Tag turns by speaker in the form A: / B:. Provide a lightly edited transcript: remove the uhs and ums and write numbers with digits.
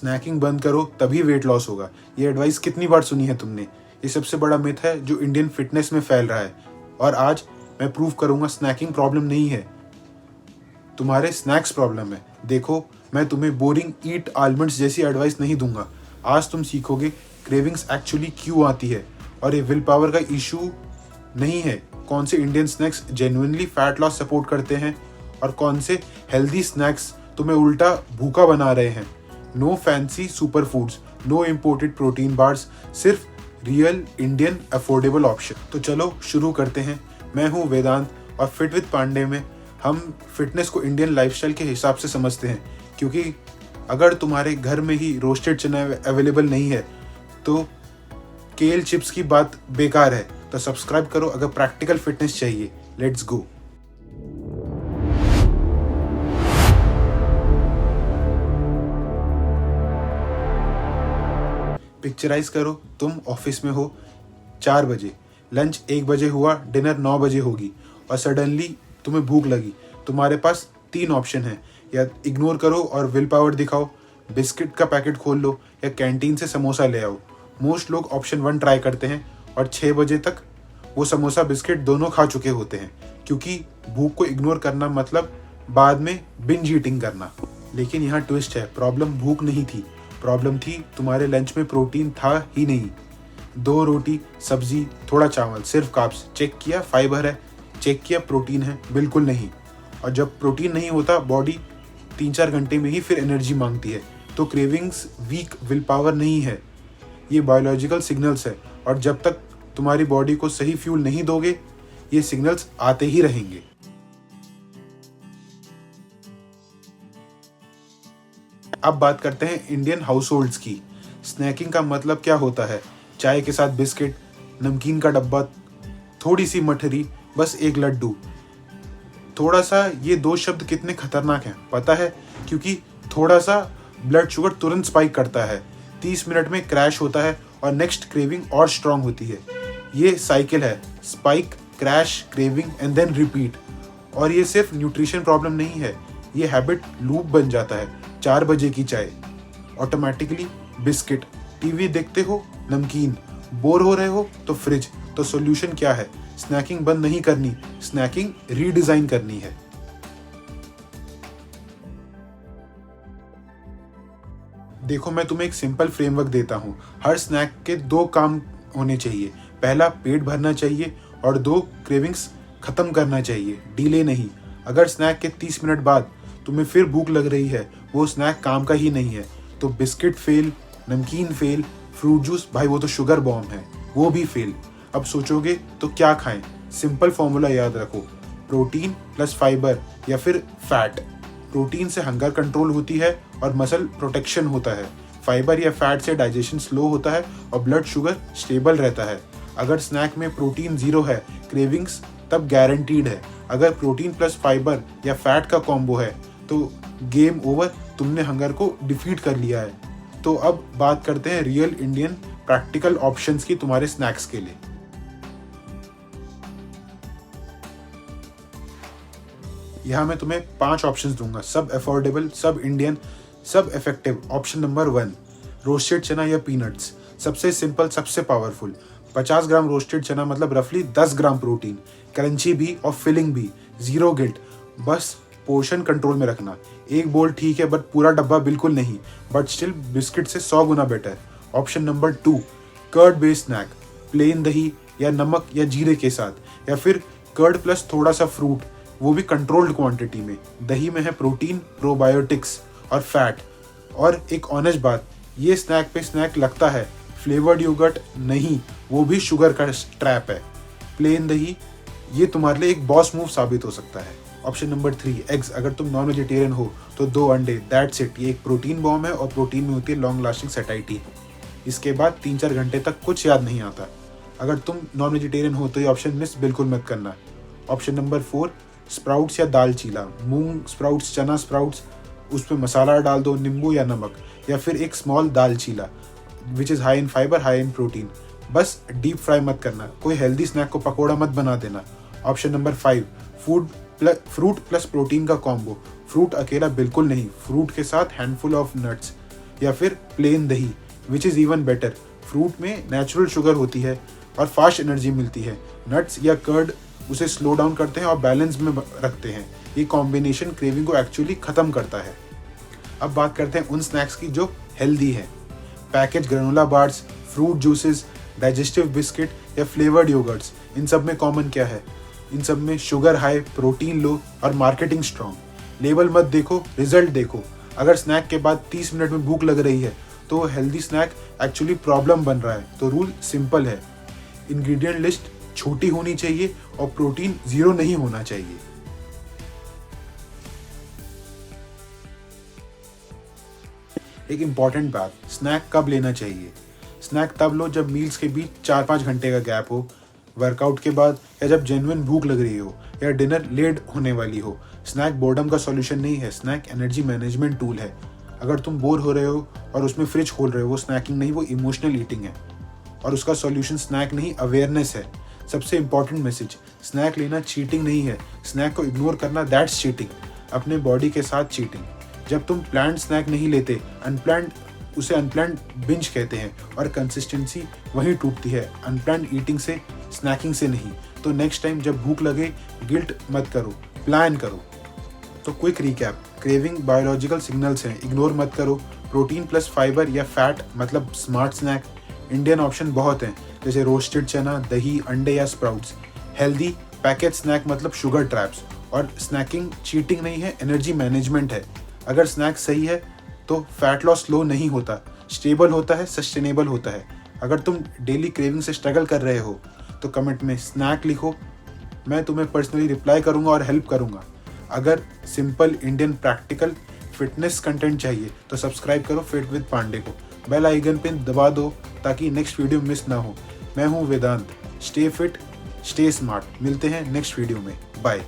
A: Snaking बंद करो तभी वेट लॉस होगा। ये एडवाइस कितनी बार सुनी है तुमने? ये सबसे बड़ा मिथ है जो इंडियन फिटनेस में फैल रहा है, और आज मैं प्रूव करूंगा स्नैकिंग प्रॉब्लम नहीं है, तुम्हारे स्नैक्स प्रॉब्लम है। देखो, मैं तुम्हें बोरिंग ईट आलमंड्स जैसी एडवाइस नहीं दूंगा। आज तुम सीखोगे क्रेविंग्स एक्चुअली क्यों आती है, और ये विल पावर का इशू नहीं है। कौन से Indian snacks genuinely fat loss support करते हैं और कौन से हेल्दी स्नैक्स तुम्हें उल्टा भूखा बना रहे हैं। No fancy super foods, no imported protein bars, सिर्फ रियल इंडियन अफोर्डेबल ऑप्शन। तो चलो शुरू करते हैं। मैं हूँ वेदांत और फिट विद पांडे में हम फिटनेस को इंडियन लाइफस्टाइल के हिसाब से समझते हैं, क्योंकि अगर तुम्हारे घर में ही रोस्टेड चना अवेलेबल नहीं है तो केल चिप्स की बात बेकार है। तो सब्सक्राइब करो अगर प्रैक्टिकल फिटनेस चाहिए। Let's go. पिक्चराइज करो, तुम ऑफिस में हो 4 बजे, लंच 1 बजे हुआ, डिनर 9 बजे होगी और सडनली तुम्हें भूख लगी। तुम्हारे पास 3 ऑप्शन हैं, या इग्नोर करो और विल पावर दिखाओ, बिस्किट का पैकेट खोल लो, या कैंटीन से समोसा ले आओ। मोस्ट लोग ऑप्शन 1 ट्राई करते हैं और 6 बजे तक वो समोसा बिस्किट दोनों खा चुके होते हैं, क्योंकि भूख को इग्नोर करना मतलब बाद में बिंज ईटिंग करना। लेकिन यहाँ ट्विस्ट है, प्रॉब्लम भूख नहीं थी, प्रॉब्लम थी तुम्हारे लंच में प्रोटीन था ही नहीं। 2 रोटी, सब्जी, थोड़ा चावल, सिर्फ कार्ब्स। चेक किया फाइबर है, चेक किया प्रोटीन है, बिल्कुल नहीं। और जब प्रोटीन नहीं होता बॉडी 3-4 घंटे में ही फिर एनर्जी मांगती है। तो क्रेविंग्स वीक विल पावर नहीं है, ये बायोलॉजिकल सिग्नल्स है, और जब तक तुम्हारी बॉडी को सही फ्यूल नहीं दोगे ये सिग्नल्स आते ही रहेंगे। अब बात करते हैं इंडियन हाउसहोल्ड्स की। स्नैकिंग का मतलब क्या होता है? चाय के साथ बिस्किट, नमकीन का डब्बा, थोड़ी सी मठरी, बस एक लड्डू। थोड़ा सा, ये 2 शब्द कितने खतरनाक हैं पता है? क्योंकि थोड़ा सा ब्लड शुगर तुरंत स्पाइक करता है, 30 मिनट में क्रैश होता है और नेक्स्ट क्रेविंग और स्ट्रांग होती है। ये साइकिल है, spike, crash, craving and then repeat. और ये सिर्फ न्यूट्रिशन प्रॉब्लम नहीं है, ये हैबिट लूप बन जाता है। 4 बजे की चाय, ऑटोमेटिकली बिस्किट, टीवी देखते हो नमकीन, बोर हो रहे हो तो फ्रिज। तो सॉल्यूशन क्या है? स्नैकिंग बंद नहीं करनी, स्नैकिंग रीडिजाइन करनी है। देखो, मैं तुम्हें एक सिंपल फ्रेमवर्क देता हूँ। हर स्नैक के 2 काम होने चाहिए। पहला, पेट भरना चाहिए, और 2, क्रेविंग्स खत्म करना चाहिए, डिले नहीं। अगर स्नैक के 30 मिनट बाद तुम्हें फिर भूख लग रही है, वो स्नैक काम का ही नहीं है। तो बिस्किट फेल, नमकीन फेल, फ्रूट जूस, भाई वो तो शुगर बॉम्ब है, वो भी फेल। अब सोचोगे तो क्या खाएं? सिंपल फॉर्मूला याद रखो, प्रोटीन प्लस फाइबर या फिर फैट। प्रोटीन से हंगर कंट्रोल होती है और मसल प्रोटेक्शन होता है। फाइबर या फैट से डाइजेशन स्लो होता है और ब्लड शुगर स्टेबल रहता है। अगर स्नैक में प्रोटीन 0 है, क्रेविंग्स तब गारंटीड है। अगर प्रोटीन प्लस फाइबर या फैट का कॉम्बो है तो गेम ओवर, तुमने हंगर को डिफीट कर लिया है। तो अब बात करते हैं रियल इंडियन प्रैक्टिकल ऑप्शंस की तुम्हारे स्नैक्स के लिए। यहाँ मैं तुम्हें 5 ऑप्शंस दूंगा, सब अफोर्डेबल, सब इंडियन, सब इफेक्टिव। ऑप्शन नंबर 1, रोस्टेड चना या पीनट्स। सबसे सिंपल, सबसे पावरफुल। 50 ग्राम रोस्टेड चना मतलब रफली 10 ग्राम प्रोटीन, क्रंची भी और फिलिंग भी, 0 गिल्ट। बस पोर्शन कंट्रोल में रखना। 1 बोल ठीक है, बट पूरा डब्बा बिल्कुल नहीं, बट स्टिल बिस्किट से 100 गुना better. Option number 2, curd based snack, plain दही या नमक या जीरे के साथ, या फिर कर्ड प्लस थोड़ा सा फ्रूट, वो भी कंट्रोल्ड क्वांटिटी में। दही में है प्रोटीन, प्रोबायोटिक्स और फैट। और एक ऑनेस्ट बात, ये स्नैक पे स्नैक लगता है, फ्लेवर्ड योगर्ट नहीं, वो भी शुगर का ट्रैप है। प्लेन दही, ये तुम्हारे लिए एक बॉस मूव साबित हो सकता है। Option number 3, eggs. अगर तुम नॉन वेजिटेरियन हो तो 2 अंडे, दैट्स इट। ये एक प्रोटीन बॉम्ब है और प्रोटीन में होती है लॉन्ग लास्टिंग सैटिस्फैक्शन। इसके बाद 3-4 घंटे तक कुछ याद नहीं आता। अगर तुम नॉन वेजिटेरियन हो तो ये ऑप्शन मिस बिल्कुल मत करना। ऑप्शन नंबर 4, स्प्राउट्स या दाल चीला, मूंग स्प्राउट्स, चना स्प्राउट्स, उस पर मसाला डाल दो, नींबू या नमक, या फिर एक small dal cheela which is high in fibre, high in protein. बस डीप फ्राई मत करना, कोई हेल्दी स्नैक को पकोड़ा मत बना देना। Option number 5, fruit plus protein का कॉम्बो। फ्रूट अकेला बिल्कुल नहीं, फ्रूट के साथ हैंडफुल ऑफ नट्स, या फिर प्लेन दही, which is even better. Fruit में नेचुरल शुगर होती है और फास्ट एनर्जी मिलती है। नट्स या कर्ड उसे स्लो डाउन करते हैं और बैलेंस में रखते हैं। ये कॉम्बिनेशन क्रेविंग को एक्चुअली ख़त्म करता है। अब बात करते हैं उन स्नैक्स की जो हेल्दी है। Package granola bars, fruit juices, digestive biscuit या फ्लेवर्ड योगर्ट्स, इन सब में कॉमन क्या है? इन सब में शुगर हाई, प्रोटीन लो और मार्केटिंग स्ट्रॉन्ग। लेबल मत देखो, रिजल्ट देखो। अगर स्नैक के बाद 30 मिनट में भूख लग रही है तो हेल्दी स्नैक एक्चुअली प्रॉब्लम बन रहा है। तो रूल सिंपल है, इंग्रेडिएंट लिस्ट छोटी होनी चाहिए और प्रोटीन 0 नहीं होना चाहिए। एक इम्पॉर्टेंट बात, स्नैक कब लेना चाहिए? स्नैक तब लो जब मील्स के बीच 4-5 घंटे का गैप हो, वर्कआउट के बाद, या जब जेन्युइन भूख लग रही हो या डिनर लेट होने वाली हो। स्नैक बोर्डम का सॉल्यूशन नहीं है, स्नैक एनर्जी मैनेजमेंट टूल है। अगर तुम बोर हो रहे हो और उसमें फ्रिज खोल रहे हो, वो स्नैकिंग नहीं, वो इमोशनल ईटिंग है। और उसका सॉल्यूशन स्नैक नहीं, अवेयरनेस है। सबसे इंपॉर्टेंट मैसेज, स्नैक लेना चीटिंग नहीं है, स्नैक को इग्नोर करना दैट्स चीटिंग, अपने बॉडी के साथ चीटिंग। जब तुम प्लान्ड स्नैक नहीं लेते, उसे अनप्लान्ड बिंज कहते हैं और कंसिस्टेंसी वहीं टूटती है, अनप्लान्ड ईटिंग से, स्नैकिंग से नहीं। तो नेक्स्ट टाइम जब भूख लगे, गिल्ट मत करो, प्लान करो। तो quick recap, craving biological signals हैं, इग्नोर मत करो। प्रोटीन प्लस फाइबर या फैट मतलब स्मार्ट स्नैक। इंडियन ऑप्शन बहुत हैं, जैसे रोस्टेड चना, दही, अंडे या स्प्राउट्स। हेल्दी पैकेज स्नैक मतलब शुगर ट्रैप्स। और स्नैकिंग चीटिंग नहीं है, एनर्जी मैनेजमेंट है। अगर स्नैक सही है तो फैट लॉस स्लो नहीं होता, स्टेबल होता है, सस्टेनेबल होता है। अगर तुम डेली क्रेविंग से स्ट्रगल कर रहे हो तो कमेंट में स्नैक लिखो, मैं तुम्हें पर्सनली रिप्लाई करूंगा और हेल्प करूंगा। अगर simple Indian practical fitness content चाहिए तो सब्सक्राइब करो फिट विद पांडे को, बेल आइकन पिन दबा दो ताकि नेक्स्ट वीडियो मिस ना हो। मैं हूँ वेदांत, स्टे फिट, स्टे स्मार्ट। मिलते हैं नेक्स्ट वीडियो में, बाय।